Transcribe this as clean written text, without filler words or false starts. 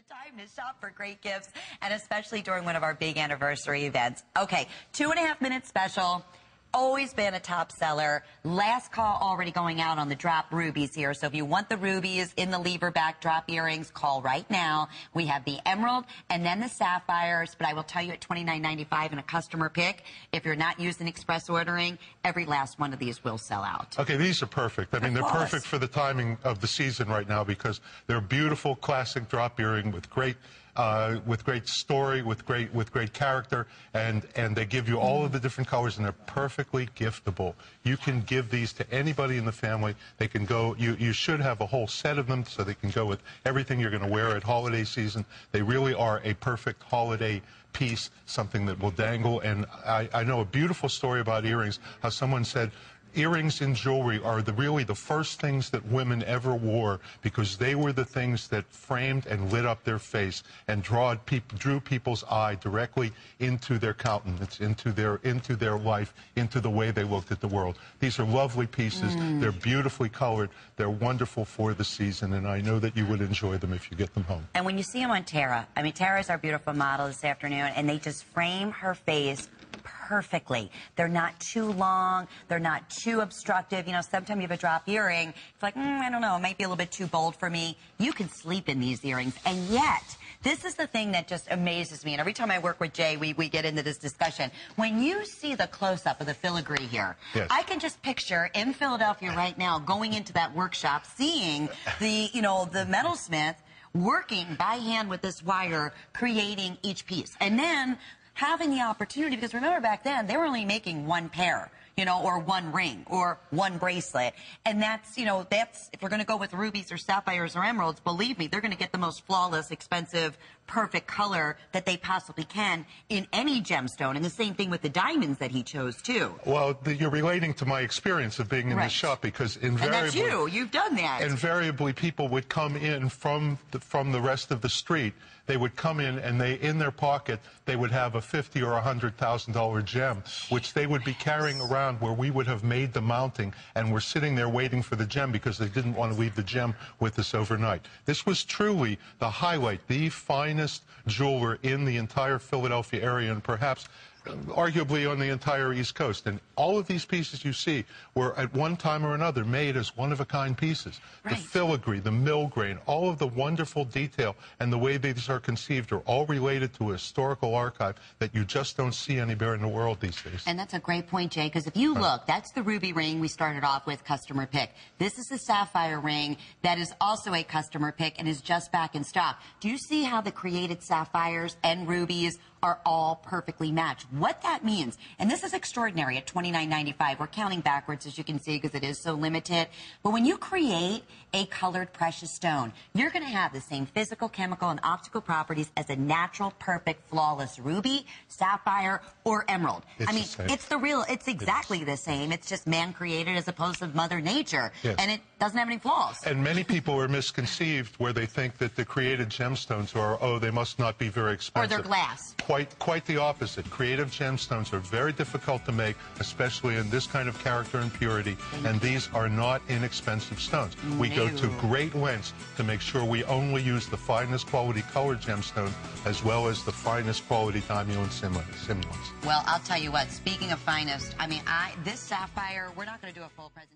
time to shop for great gifts, and especially during one of our big anniversary events. Okay, 2.5 minute special. Always been a top seller. Last call already going out on the drop rubies here. So if you want the rubies in the lever back drop earrings, call right now. We have the emerald and then the sapphires, but I will tell you at $29.95 in a customer pick, if you're not using express ordering, every last one of these will sell out. Okay, these are perfect. I mean, they're perfect for the timing of the season right now because they're beautiful classic drop earring with great story, with great character, and they give you all of the different colors, and they're perfectly giftable. You can give these to anybody in the family. They can go. You should have a whole set of them so they can go with everything you're going to wear at holiday season. They really are a perfect holiday piece, something that will dangle. And I know a beautiful story about earrings. How someone said, earrings and jewelry are really the first things that women ever wore because they were the things that framed and lit up their face and drew people's eye directly into their countenance, into their life, into the way they looked at the world. These are lovely pieces. They're beautifully colored. They're wonderful for the season, and I know that you would enjoy them if you get them home. And when you see them on Tara, I mean, Tara's our beautiful model this afternoon, and they just frame her face perfectly. They're not too long. They're not too obstructive. You know, sometimes you have a drop earring. It's like, I don't know, it might be a little bit too bold for me. You can sleep in these earrings. And yet, this is the thing that just amazes me. And every time I work with Jay, we get into this discussion. When you see the close-up of the filigree here, yes. I can just picture in Philadelphia right now going into that workshop, seeing the metalsmith working by hand with this wire, creating each piece. And then having the opportunity, because remember back then, they were only making one pair, or one ring or one bracelet. And that's, if we're going to go with rubies or sapphires or emeralds, believe me, they're going to get the most flawless, expensive, perfect color that they possibly can in any gemstone. And the same thing with the diamonds that he chose, too. Well, you're relating to my experience of being in the shop because invariably... And that's you. You've done that. Invariably, people would come in from the rest of the street. They would come in and in their pocket, they would have a $50,000 or $100,000 gem, which they would be carrying around where we would have made the mounting, and we're sitting there waiting for the gem because they didn't want to leave the gem with us overnight. This was truly the highlight, the finest jeweler in the entire Philadelphia area, and perhaps arguably on the entire East Coast. And all of these pieces you see were at one time or another made as one-of-a-kind pieces. Right. The filigree, the mill grain, all of the wonderful detail and the way these are conceived are all related to a historical archive that you just don't see anywhere in the world these days. And that's a great point, Jay, because if you look, that's the ruby ring we started off with, customer pick. This is the sapphire ring that is also a customer pick and is just back in stock. Do you see how the created sapphires and rubies are all perfectly matched? What that means, and this is extraordinary at $29.95. We're counting backwards, as you can see, because it is so limited. But when you create a colored precious stone, you're going to have the same physical, chemical, and optical properties as a natural, perfect, flawless ruby, sapphire, or emerald. It's exactly the same. It's just man-created as opposed to Mother Nature. Yes. And it doesn't have any flaws. And many people are misconceived where they think that the created gemstones are, they must not be very expensive. Or they're glass. Quite the opposite. Creative gemstones are very difficult to make, especially in this kind of character and purity, and these are not inexpensive stones. We go to great lengths to make sure we only use the finest quality colored gemstone as well as the finest quality diamond simulants. Well, I'll tell you what, speaking of finest, I mean, this sapphire, we're not going to do a full presentation.